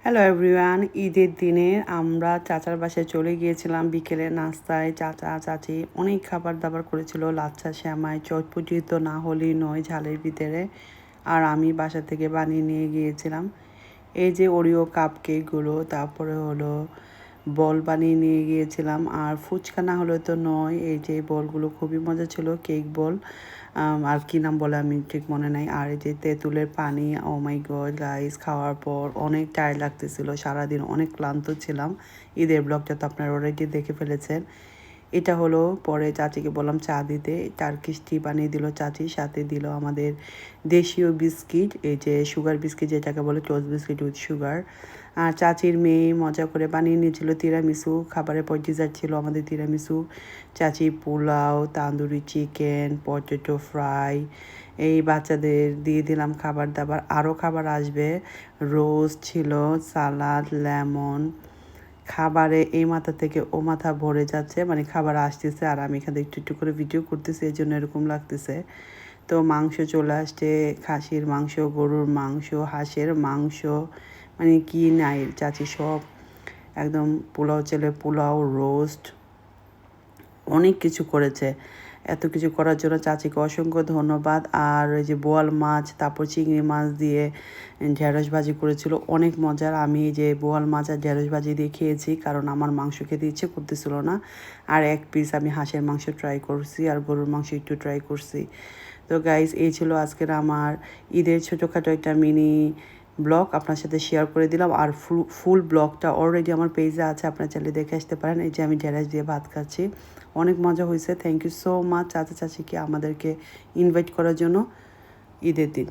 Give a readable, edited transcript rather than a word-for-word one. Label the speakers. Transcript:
Speaker 1: Hello everyone, ঈদের দিনে আমরা চাচার বাসায় চলে গিয়েছিলাম। বিকেলে নাস্তায় চাচা চাচি অনেক খাবার দাবার করেছিল, লাচ্ছা সেমাই চটপটি তো না হলেই নয় ঝালের ভিতরে। আর আমি বাসা থেকে বানিয়ে নিয়ে গিয়েছিলাম এই যে ওরিও কাপ কেকগুলো, তারপরে হলো বল বানিয়ে নিয়ে গিয়েছিলাম। আর ফুচকা না হলে তো নয়, এই যে বলগুলো খুবই মজা ছিল, কেক বল। আর কী নাম বলে আমি ঠিক মনে নাই। আর এই যে তেঁতুলের পানি, ও মাই গড গাইস, খাওয়ার পর অনেক টায়ার্ড লাগতেছিল, সারাদিন অনেক ক্লান্ত ছিলাম। ঈদের ব্লগটা তো আপনারা অলরেডি দেখে ফেলেছেন। এটা হলো পরে চাচিকে বললাম চা দিতে, টার্কিশ টি বানিয়ে দিল চাচি, সাথে দিল আমাদের দেশীয় বিস্কিট, এই যে সুগার বিস্কিট যেটাকে বলে, টোস্ট বিস্কিট উইথ সুগার। আর চাচির মেয়ে মজা করে বানিয়ে নিয়েছিল তিরামিসু, খাবারের পর ডিজার্ট ছিল আমাদের তিরামিসু। চাচি pulao, tandoori chicken, potato fry, এই বাচ্চাদের দিয়ে দিলাম খাবার দাবার। আরও খাবার আসবে, রোস্ট ছিল, সালাদ, লেমন। খাবারে এই মাথা থেকে ও মাথা ভরে যাচ্ছে, মানে খাবার আসতেছে আর আমি এখানে একটু একটু করে ভিডিও করতেছি, এই জন্য এরকম লাগতেছে। তো মাংস চলে আসছে, খাসির মাংস, গরুর মাংস, হাঁসের মাংস, মানে কি নাই চাচি সব একদম। পোলাও চেলে পোলাও, রোস্ট, অনেক কিছু করেছে। এত কিছু করার জন্য চাচিকে অসংখ্য ধন্যবাদ। আর ওই যে বোয়াল মাছ, তারপর চিংড়ি মাছ দিয়ে ঢেঁড়স ভাজি করেছিল, অনেক মজার। আমি এই যে বোয়াল মাছ আর ঢেঁড়স ভাজি দিয়ে খেয়েছি, কারণ আমার মাংস খেতে ইচ্ছে করতেছিল না। আর এক পিস আমি হাঁসের মাংস ট্রাই করছি, আর গরুর মাংস একটু ট্রাই করছি। তো গাইস, এই ছিল আজকের আমার ঈদের ছোটোখাটো একটা মিনি ব্লগ আপনার সাথে শেয়ার করে দিলাম। আর ফুল ব্লগটা অলরেডি আমার পেজে আছে, আপনার চাইলে দেখে আসতে পারেন। এই যে আমি ঢেঁড়স দিয়ে ভাত খাচ্ছি, অনেক মজা হয়েছে। থ্যাংক ইউ সো মাচ চাচা চাচিকে আমাদেরকে ইনভাইট করার জন্য ঈদের দিন।